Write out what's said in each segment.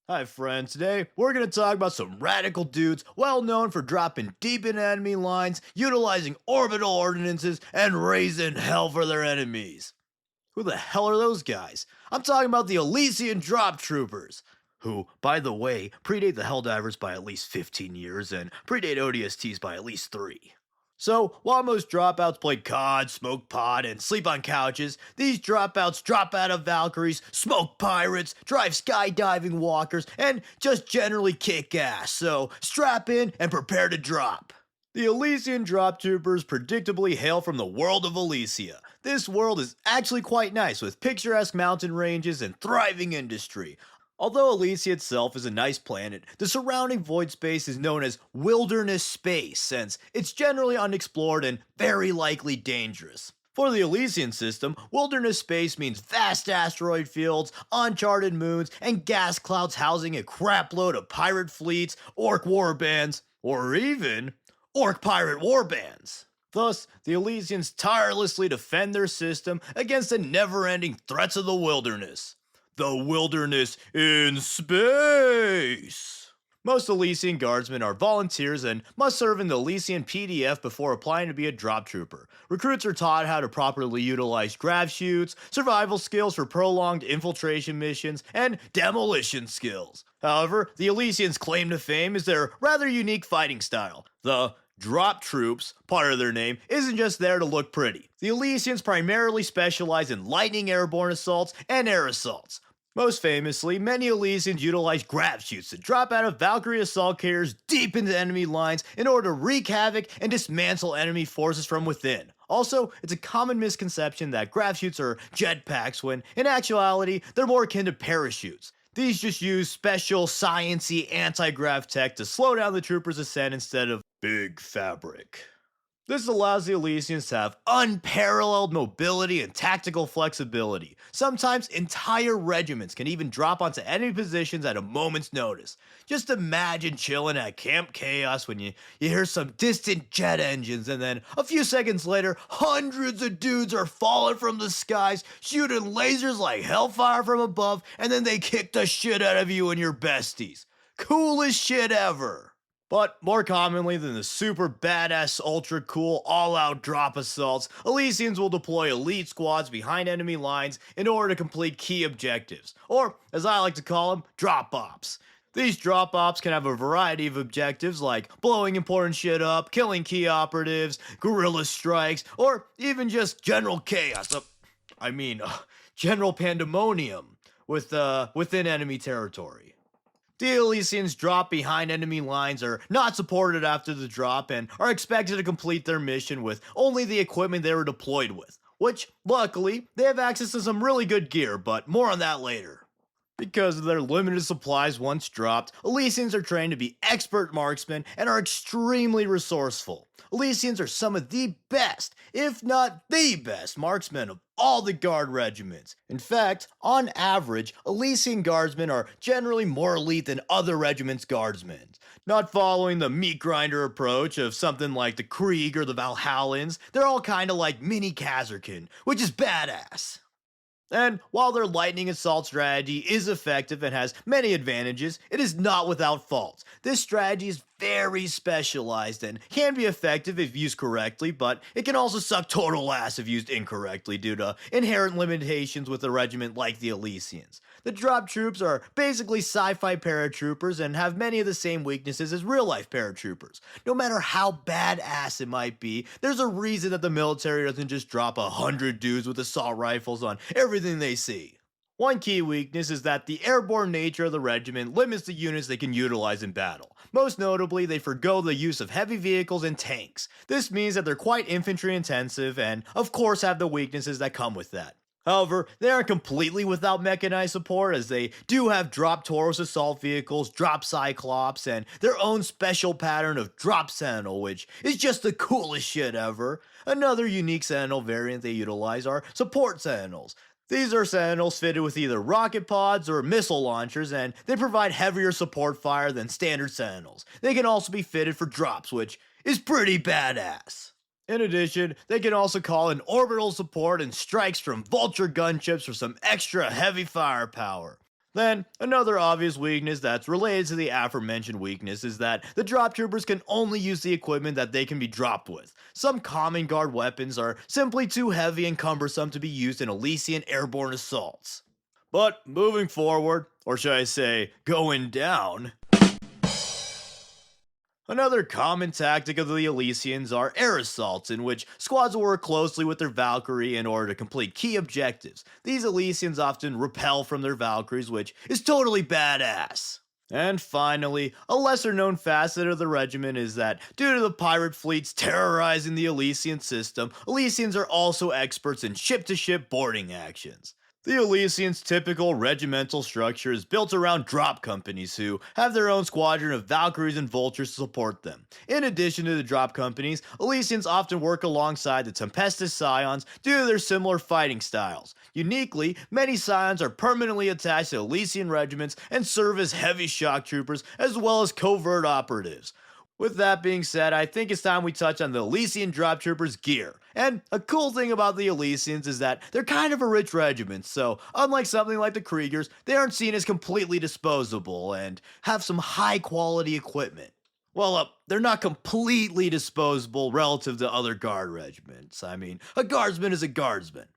Hi friends, today we're going to talk about some radical dudes well known for dropping deep in enemy lines, utilizing orbital ordinances, and raising hell for their enemies. Who the hell are those guys? I'm talking about the Elysian Drop Troopers, who, by the way, predate the Helldivers by at least 15 years and predate ODSTs by at least 3. So, while most dropouts play COD, smoke pot, and sleep on couches, these dropouts drop out of Valkyries, smoke pirates, drive skydiving walkers, and just generally kick ass. So, strap in and prepare to drop. The Elysian Drop Troopers predictably hail from the world of Elysia. This world is actually quite nice with picturesque mountain ranges and thriving industry. Although Elysia itself is a nice planet, the surrounding void space is known as wilderness space since it's generally unexplored and very likely dangerous. For the Elysian system, wilderness space means vast asteroid fields, uncharted moons, and gas clouds housing a crapload of pirate fleets, orc warbands, or even orc pirate warbands. Thus, the Elysians tirelessly defend their system against the never-ending threats of the wilderness. The wilderness in space! Most Elysian guardsmen are volunteers and must serve in the Elysian PDF before applying to be a drop trooper. Recruits are taught how to properly utilize grav shoots, survival skills for prolonged infiltration missions, and demolition skills. However, the Elysians' claim to fame is their rather unique fighting style. The Drop Troops, part of their name, isn't just there to look pretty. The Elysians primarily specialize in lightning airborne assaults and air assaults. Most famously, many Elysians utilize grav shoots to drop out of Valkyrie assault carriers deep into enemy lines in order to wreak havoc and dismantle enemy forces from within. Also, it's a common misconception that grav shoots are jetpacks when, in actuality, they're more akin to parachutes. These just use special science-y anti-grav tech to slow down the trooper's ascent instead of big fabric. This allows the Elysians to have unparalleled mobility and tactical flexibility. Sometimes entire regiments can even drop onto enemy positions at a moment's notice. Just imagine chilling at Camp Chaos when you hear some distant jet engines and then a few seconds later, hundreds of dudes are falling from the skies, shooting lasers like hellfire from above, and then they kick the shit out of you and your besties. Coolest shit ever! But more commonly than the super badass, ultra cool, all out drop assaults, Elysians will deploy elite squads behind enemy lines in order to complete key objectives, or as I like to call them, drop ops. These drop ops can have a variety of objectives like blowing important shit up, killing key operatives, guerrilla strikes, or even just general chaos. General pandemonium within enemy territory. The Elysians drop behind enemy lines, are not supported after the drop, and are expected to complete their mission with only the equipment they were deployed with, which, luckily, they have access to some really good gear, but more on that later. Because of their limited supplies once dropped, Elysians are trained to be expert marksmen and are extremely resourceful. Elysians are some of the best, if not the best, marksmen of all the guard regiments. In fact, on average, Elysian guardsmen are generally more elite than other regiments' guardsmen. Not following the meat grinder approach of something like the Krieg or the Valhallans, they're all kinda like mini Kazarkin, which is badass. And while their lightning assault strategy is effective and has many advantages, it is not without faults. This strategy is very specialized and can be effective if used correctly, but it can also suck total ass if used incorrectly due to inherent limitations with a regiment like the Elysians. The drop troops are basically sci-fi paratroopers and have many of the same weaknesses as real-life paratroopers. No matter how badass it might be, there's a reason that the military doesn't just drop 100 dudes with assault rifles on everything they see. One key weakness is that the airborne nature of the regiment limits the units they can utilize in battle. Most notably, they forgo the use of heavy vehicles and tanks. This means that they're quite infantry intensive and, of course, have the weaknesses that come with that. However, they aren't completely without mechanized support, as they do have drop Tauros assault vehicles, drop Cyclops, and their own special pattern of drop Sentinel, which is just the coolest shit ever. Another unique Sentinel variant they utilize are support Sentinels. These are Sentinels fitted with either rocket pods or missile launchers, and they provide heavier support fire than standard Sentinels. They can also be fitted for drops, which is pretty badass. In addition, they can also call in orbital support and strikes from vulture gunships for some extra heavy firepower. Then, another obvious weakness that's related to the aforementioned weakness is that the drop troopers can only use the equipment that they can be dropped with. Some common guard weapons are simply too heavy and cumbersome to be used in Elysian airborne assaults. But moving forward, or should I say, going down, another common tactic of the Elysians are air assaults, in which squads will work closely with their Valkyrie in order to complete key objectives. These Elysians often repel from their Valkyries, which is totally badass. And finally, a lesser known facet of the regiment is that due to the pirate fleets terrorizing the Elysian system, Elysians are also experts in ship-to-ship boarding actions. The Elysians' typical regimental structure is built around drop companies who have their own squadron of Valkyries and Vultures to support them. In addition to the drop companies, Elysians often work alongside the tempestus scions due to their similar fighting styles. Uniquely, many scions are permanently attached to Elysian regiments and serve as heavy shock troopers as well as covert operatives. With that being said, I think it's time we touch on the Elysian drop troopers' gear. And a cool thing about the Elysians is that they're kind of a rich regiment, so unlike something like the Kriegers, they aren't seen as completely disposable and have some high quality equipment. Well, they're not completely disposable relative to other guard regiments. I mean, a guardsman is a guardsman.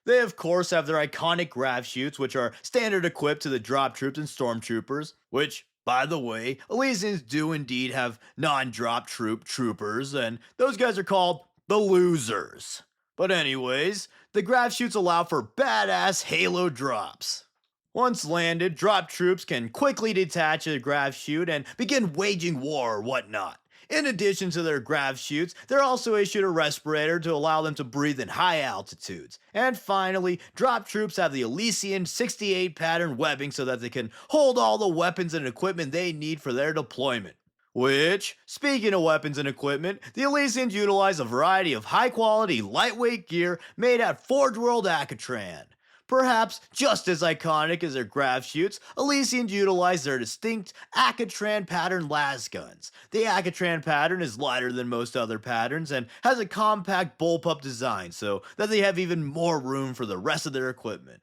They, of course, have their iconic grav chutes, which are standard equipped to the drop troops and stormtroopers, which, by the way, Elysians do indeed have non-drop troopers, and those guys are called the losers. But anyways, the grav chutes allow for badass halo drops. Once landed, drop troops can quickly detach a grav chute and begin waging war or whatnot. In addition to their grav chutes, they're also issued a respirator to allow them to breathe in high altitudes. And finally, drop troops have the Elysian 68 pattern webbing so that they can hold all the weapons and equipment they need for their deployment. Which, speaking of weapons and equipment, the Elysians utilize a variety of high-quality, lightweight gear made at Forge World Akatran. Perhaps just as iconic as their grav chutes, Elysians utilize their distinct Akatran pattern lasguns. The Akatran pattern is lighter than most other patterns and has a compact bullpup design so that they have even more room for the rest of their equipment.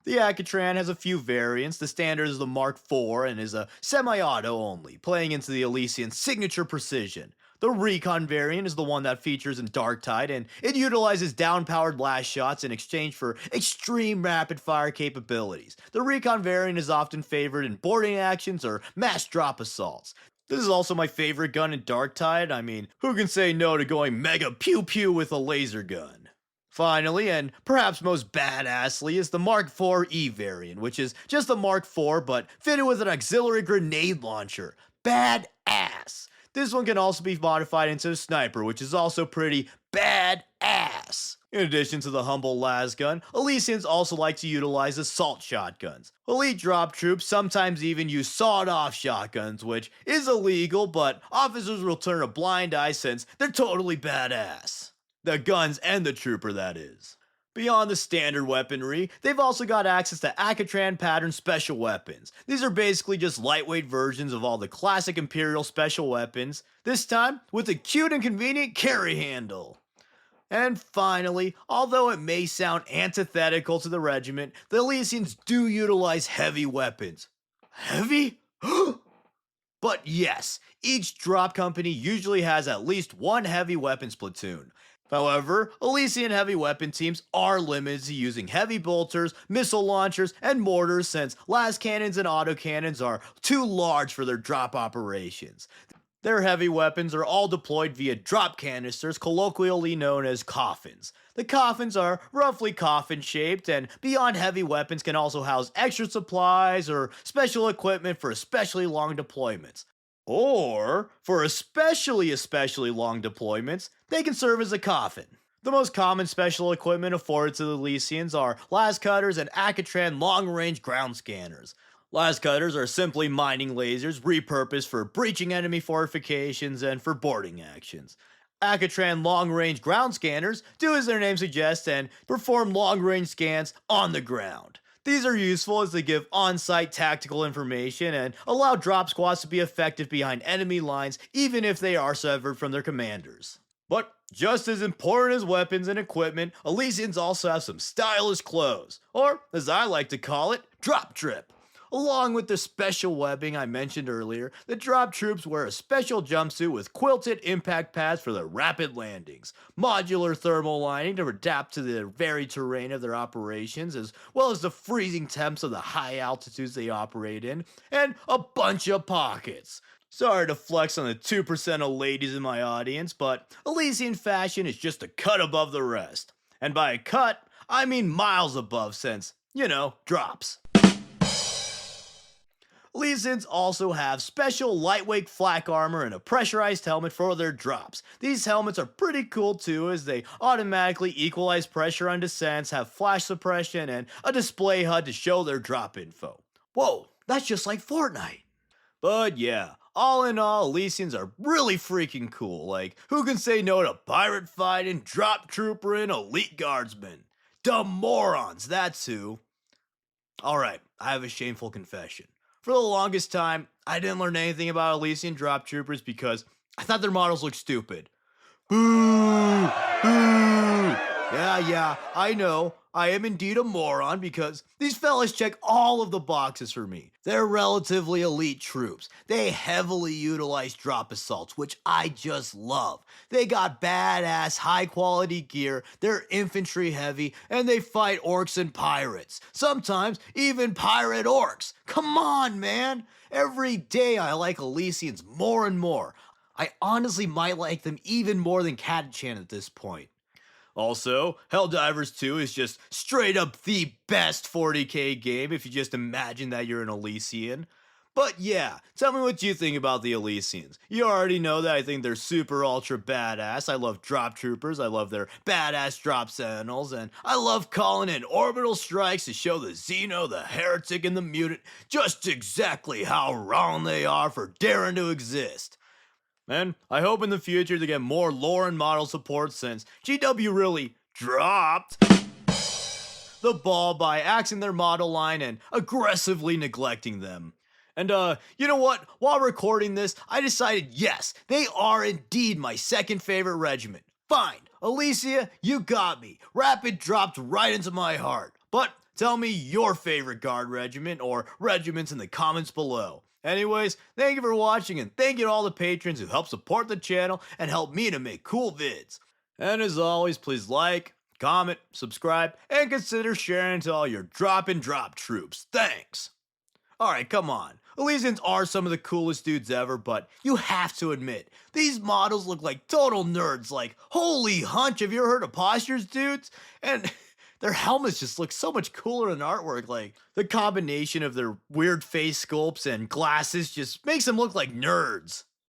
The Akatran has a few variants. The standard is the Mark IV and is a semi-auto only, playing into the Elysian signature precision. The Recon variant is the one that features in Darktide, and it utilizes down-powered last shots in exchange for extreme rapid-fire capabilities. The Recon variant is often favored in boarding actions or mass drop assaults. This is also my favorite gun in Darktide. I mean, who can say no to going mega pew-pew with a laser gun? Finally, and perhaps most badassly, is the Mark IV E variant, which is just the Mark IV but fitted with an auxiliary grenade launcher. Badass! This one can also be modified into a sniper, which is also pretty badass. In addition to the humble lasgun, Elysians also like to utilize assault shotguns. Elite drop troops sometimes even use sawed-off shotguns, which is illegal, but officers will turn a blind eye since they're totally badass. The guns and the trooper, that is. Beyond the standard weaponry, they've also got access to Akatran pattern special weapons. These are basically just lightweight versions of all the classic Imperial special weapons, this time with a cute and convenient carry handle. And finally, although it may sound antithetical to the regiment, the Elysians do utilize heavy weapons. Heavy? But yes, each drop company usually has at least one heavy weapons platoon. However, Elysian heavy weapon teams are limited to using heavy bolters, missile launchers, and mortars since las cannons and autocannons are too large for their drop operations. Their heavy weapons are all deployed via drop canisters, colloquially known as coffins. The coffins are roughly coffin-shaped, and beyond heavy weapons can also house extra supplies or special equipment for especially long deployments. Or, for especially long deployments, they can serve as a coffin. The most common special equipment afforded to the Elysians are las cutters and Akatran long-range ground scanners. Las cutters are simply mining lasers repurposed for breaching enemy fortifications and for boarding actions. Akatran long-range ground scanners do as their name suggests and perform long-range scans on the ground. These are useful as they give on-site tactical information and allow drop squads to be effective behind enemy lines even if they are severed from their commanders. But just as important as weapons and equipment, Elysians also have some stylish clothes, or as I like to call it, drop drip. Along with the special webbing I mentioned earlier, the drop troops wear a special jumpsuit with quilted impact pads for their rapid landings, modular thermal lining to adapt to the varied terrain of their operations, as well as the freezing temps of the high altitudes they operate in, and a bunch of pockets. Sorry to flex on the 2% of ladies in my audience, but Elysian fashion is just a cut above the rest. And by a cut, I mean miles above since, drops. Elysians also have special lightweight flak armor and a pressurized helmet for their drops. These helmets are pretty cool too, as they automatically equalize pressure on descents, have flash suppression, and a display HUD to show their drop info. Whoa, that's just like Fortnite. But yeah, all in all, Elysians are really freaking cool. Like, who can say no to pirate fighting, drop trooper, and elite guardsmen? Dumb morons, that's who. Alright, I have a shameful confession. For the longest time, I didn't learn anything about Elysian drop troopers because I thought their models looked stupid. Boo! Boo! Yeah, I know. I am indeed a moron because these fellas check all of the boxes for me. They're relatively elite troops. They heavily utilize drop assaults, which I just love. They got badass high quality gear, they're infantry heavy, and they fight orcs and pirates. Sometimes even pirate orcs. Come on, man. Every day I like Elysians more and more. I honestly might like them even more than Catachan at this point. Also, Helldivers 2 is just straight up the best 40k game if you just imagine that you're an Elysian. But yeah, tell me what you think about the Elysians. You already know that I think they're super ultra badass. I love drop troopers, I love their badass drop sentinels, and I love calling in orbital strikes to show the Xeno, the heretic, and the mutant just exactly how wrong they are for daring to exist. And I hope in the future to get more lore and model support since GW really dropped the ball by axing their model line and aggressively neglecting them. And you know what? While recording this, I decided yes, they are indeed my second favorite regiment. Fine, Elysia, you got me. Rapid dropped right into my heart. But tell me your favorite guard regiment or regiments in the comments below. Anyways, thank you for watching and thank you to all the patrons who help support the channel and help me to make cool vids. And as always, please like, comment, subscribe, and consider sharing to all your drop and drop troops. Thanks! Alright, come on. Elysians are some of the coolest dudes ever, but you have to admit, these models look like total nerds. Like, holy hunch, have you ever heard of postures, dudes? And their helmets just look so much cooler in artwork. Like, the combination of their weird face sculpts and glasses just makes them look like nerds.